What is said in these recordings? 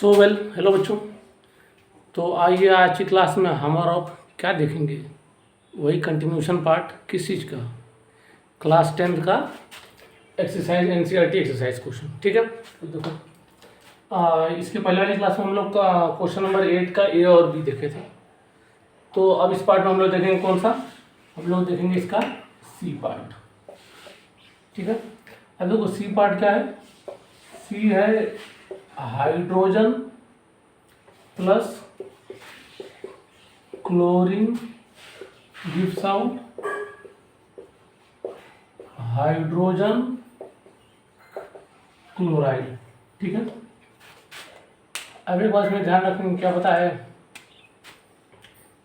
Hello बच्चों। तो आइए आज की क्लास में हम और आप क्या देखेंगे, वही कंटिन्यूशन पार्ट किस चीज़ का, क्लास 10th का एक्सरसाइज एनसीईआरटी एक्सरसाइज क्वेश्चन। ठीक है, तो देखो इसके पहले वाली क्लास में हम लोग का क्वेश्चन नंबर 8 का ए और बी देखे थे। तो अब इस पार्ट में हम लोग देखेंगे कौन सा, हम लोग देखेंगे इसका सी पार्ट। ठीक है, अब देखो सी पार्ट क्या है। सी है hydrogen plus chlorine gives out hydrogen chloride. ठीक है, अब एक बात में ध्यान रखेंगे, क्या पता है,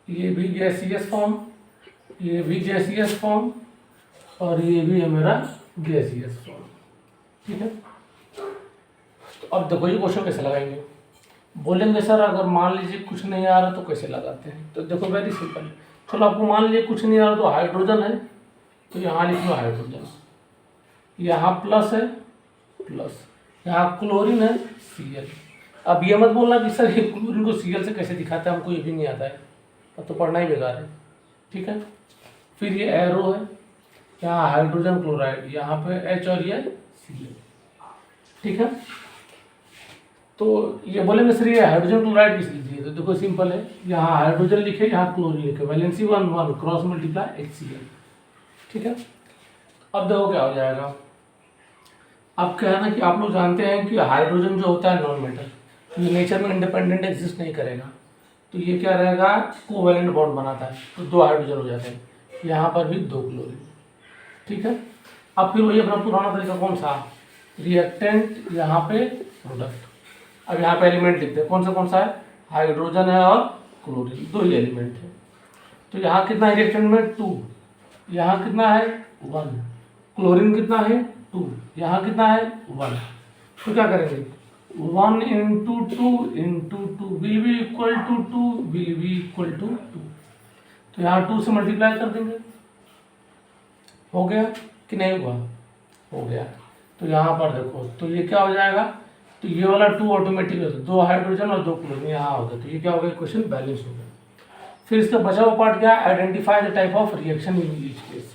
ये भी गैसियस फॉर्म, ये भी गैसियस फॉर्म और ये भी है मेरा गैसियस फॉर्म। ठीक है, तो अब देखो ये क्वेश्चन कैसे लगाएंगे। बोलेंगे सर अगर मान लीजिए कुछ नहीं आ रहा तो कैसे लगाते हैं। तो देखो वेरी सिंपल, चलो आपको मान लीजिए कुछ नहीं आ रहा तो हाइड्रोजन है तो यहाँ लिख लो हाइड्रोजन, यहाँ प्लस है प्लस, यहाँ क्लोरीन है Cl। अब ये मत बोलना कि सर ये क्लोरीन को Cl से कैसे दिखाते हैं, हमको ये भी नहीं आता है, तब तो पढ़ना ही बेकार है। ठीक है, फिर ये एरो है, यहाँ हाइड्रोजन क्लोराइड, यहाँ पे H और ये Cl। ठीक है, तो ये बोलेंगे सर ये हाइड्रोजन क्लोराइड किस लीजिए, तो देखो सिंपल है, यहाँ हाइड्रोजन लिखे यहाँ क्लोरीन लिखे, वैलेंसी 1 1 क्रॉस मल्टीप्लाई HCl। ठीक है, अब देखो क्या हो जाएगा। अब क्या है ना कि आप लोग जानते हैं कि हाइड्रोजन जो होता है नॉन मेटल, ये नेचर में इंडिपेंडेंट एग्जिस्ट नहीं करेगा, तो ये क्या रहेगा, कोवैलेंट बॉन्ड बनाता है, तो 2 हाइड्रोजन हो जाते हैं, यहाँ पर भी 2 क्लोरीन। ठीक है, अब फिर वही अपना पुराना तरीका कौन सा, रिएक्टेंट यहाँ पे प्रोडक्ट। अब यहाँ पे एलिमेंट लिखते हैं, कौन सा है, हाइड्रोजन है और क्लोरीन, 2 ही एलिमेंट है। तो यहाँ कितना है रिएक्टेंट में 2, यहाँ कितना है 1, क्लोरीन कितना है 2, यहाँ कितना है 1। तो क्या करेंगे, 1 into 2 into 2 will be equal to 2 will be equal to 2। तो यहाँ 2 से मल्टीप्लाई कर देंगे, हो गया कि नहीं हुआ, हो गया। तो यहाँ पर देखो, तो ये क्या हो जाएगा, तो ये वाला 2 ऑटोमेटिक है, 2 हाइड्रोजन और 2 क्लोरीन यहाँ हो गया, तो ये क्या हो गया, क्वेश्चन बैलेंस हो गया। फिर इसका बचा हुआ पार्ट क्या है, identify the type of reaction in each case.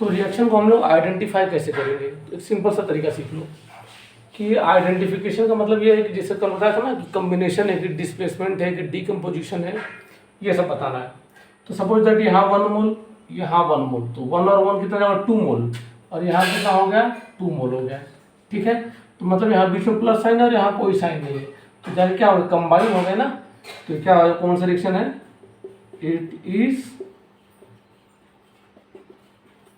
तो रिएक्शन को हम लोग आइडेंटिफाई कैसे करेंगे, एक सिंपल सा तरीका सीख लो कि आइडेंटिफिकेशन का मतलब ये है कि जैसे कल बताया था ना कि कम्बिनेशन है कि डिस्प्लेसमेंट है कि डीकम्पोजिशन है, ये सब बताना है। तो सपोज दैट यहाँ 1 मोल, यहाँ 1 मोल, तो 1 और 1 कितना जाएगा 2 मोल, और यहाँ कितना हो गया 2 मोल हो गया। ठीक है, तो मतलब यहाँ बीच में प्लस साइन है और यहाँ कोई साइन नहीं है, तो जाके क्या हो गया, कंबाइन हो गए ना। तो क्या हो, कौन सा रिएक्शन है, इट इज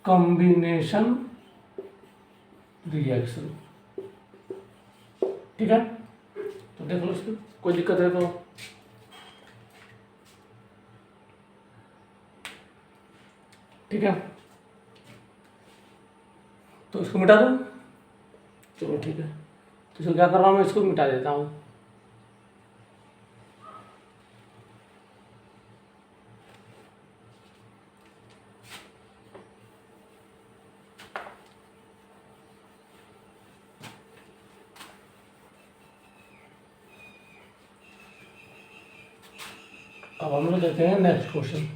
कॉम्बिनेशन रिएक्शन। ठीक है, तो देख लो इसमें कोई दिक्कत है तो ठीक है, तो इसको मिटा दो, चलो ठीक है। तो इसको क्या कर रहा हूँ मैं, इसको मिटा देता हूँ। अब हम लोग देखते हैं नेक्स्ट क्वेश्चन।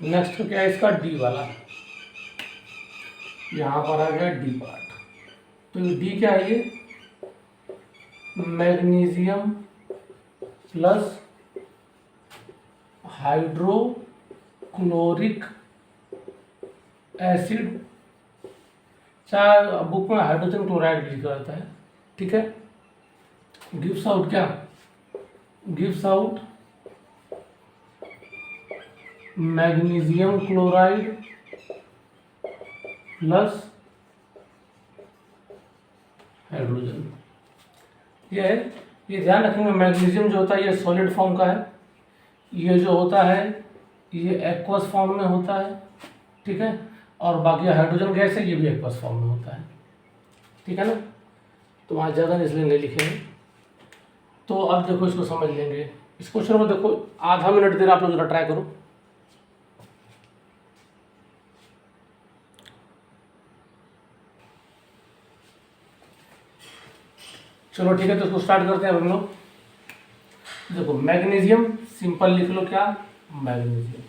नेक्स्ट क्या है इसका, डी वाला, यहाँ पर आ गया डी पार्ट। तो ये डी क्या है, ये मैग्नीशियम प्लस हाइड्रोक्लोरिक एसिड, चाहे बुक में हाइड्रोजन क्लोराइड भी लिखा रहता है। ठीक है, गिव्स आउट क्या, gives out magnesium chloride plus hydrogen. ये है, ये ध्यान रखेंगे, मैग्नीशियम जो होता है ये सॉलिड फॉर्म का है, ये जो होता है ये एक्वस फॉर्म में होता है। ठीक है, और बाकी हाइड्रोजन गैस है ये भी एक्वस फॉर्म में होता है। ठीक है ना, तो वहाँ जगह इसलिए नहीं लिखेंगे। तो अब देखो इसको समझ लेंगे, इस क्वेश्चन को देखो आधा मिनट देर आप लोग जरा ट्राई करो। चलो ठीक है, तो इसको स्टार्ट करते हैं हम लोग। देखो मैग्नीशियम सिंपल लिख लो, क्या मैग्नीशियम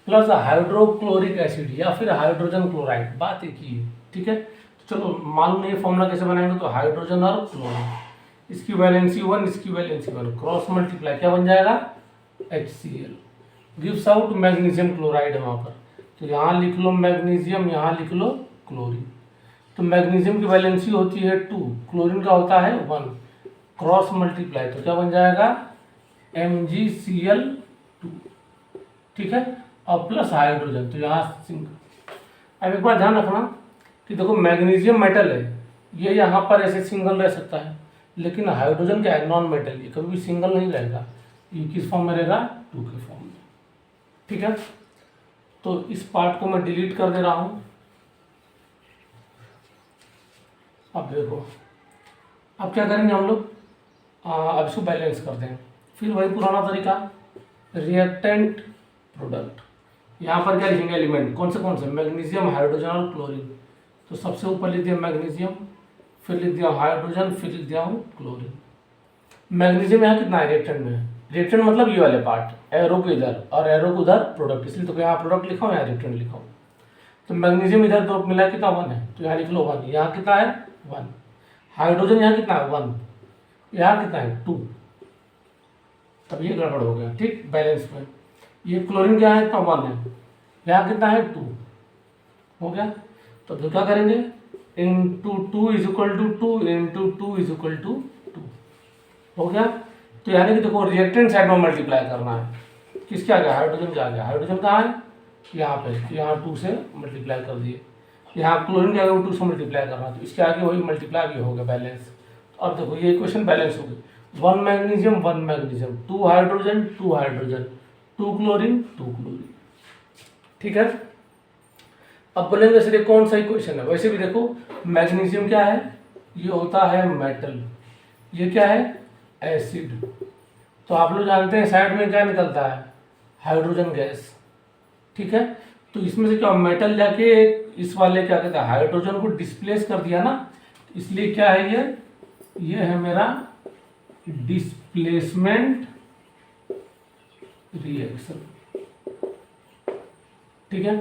प्लस हाइड्रोक्लोरिक एसिड या फिर हाइड्रोजन क्लोराइड, बात एक ही है। ठीक है, तो चलो मालूम नहीं फॉर्मूला कैसे बनाएंगे, तो हाइड्रोजन और क्लोरीन, इसकी वैलेंसी 1, इसकी वैलेंसी 1, क्रॉस मल्टीप्लाई क्या बन जाएगा HCl, gives out magnesium chloride है वहाँ पर। तो यहाँ लिख लो मैग्नीशियम, यहाँ लिख लो क्लोरीन। तो मैग्नीशियम की वैलेंसी होती है 2, क्लोरीन का होता है 1, क्रॉस मल्टीप्लाई तो क्या बन जाएगा MgCl2। ठीक है, और प्लस हाइड्रोजन, तो यहाँ सिंगल। अब एक बार ध्यान रखना कि देखो मैग्नीशियम मेटल है, ये यहाँ पर ऐसे सिंगल रह सकता है, लेकिन हाइड्रोजन क्या है नॉन मेटल, ये कभी भी सिंगल नहीं रहेगा, ये किस फॉर्म में रहेगा 2 के फॉर्म में। ठीक है, तो इस पार्ट को मैं डिलीट कर दे रहा हूँ। अब देखो अब क्या करेंगे हम लोग, अब इसको बैलेंस करते हैं, फिर वही पुराना तरीका, रिएक्टेंट प्रोडक्ट। यहाँ पर क्या लिखेंगे एलिमेंट, कौन से मैग्नीशियम, हाइड्रोजन और क्लोरीन। तो सबसे ऊपर लिख दिया मैग्नीशियम, फिर लिख दिया हाइड्रोजन, फिर लिख दिया हूँ क्लोरीन। मैग्नीशियम यहाँ कितना है रिएक्टेंट में, रिएक्टेंट मतलब ये वाले पार्ट, एरो को इधर और एरो को उधर प्रोडक्ट, इसलिए तो यहाँ प्रोडक्ट लिखा हूँ, यहाँ रिएक्टेंट लिखा हूँ। तो मैग्नीशियम इधर तो मिला कितना 1 है, तो यहाँ लिख लो 1, यहाँ कितना है 1, हाइड्रोजन यहाँ कितना है 1, यहाँ कितना है 2, तब ये गड़बड़ हो गया। ठीक, बैलेंस में ये क्लोरीन क्या है इतना 1 है, यहाँ कितना है 2 हो गया। तो क्या करेंगे, into 2 is equal to 2 into 2 is equal to 2 हो गया। तो यानी कि देखो रिएक्टेंट साइड में मल्टीप्लाई करना है, किसके आ गया हाइड्रोजन के आ गया, हाइड्रोजन कहाँ है यहाँ पे, यहाँ 2 से मल्टीप्लाई कर दिए, यहाँ क्लोरीन के आगे 2 से मल्टीप्लाई करना, तो इसके आगे वही मल्टीप्लाई भी हो गया बैलेंस। अब देखो ये इक्वेशन बैलेंस हो गई, 1 magnesium 1 magnesium, 2 hydrogen 2 hydrogen, 2 chlorine 2 chlorine. ठीक है, अब बोलेंगे सर ये कौन सा इक्वेशन है, वैसे भी देखो मैग्नीशियम क्या है, ये होता है मेटल, ये क्या है एसिड। तो आप लोग जानते हैं साइड में क्या निकलता है हाइड्रोजन गैस। ठीक है, तो इसमें से क्या मेटल जाके इस वाले क्या कहते हैं हाइड्रोजन को डिस्प्लेस कर दिया ना, इसलिए क्या है ये है मेरा डिस्प्लेसमेंट रिएक्शन। ठीक है,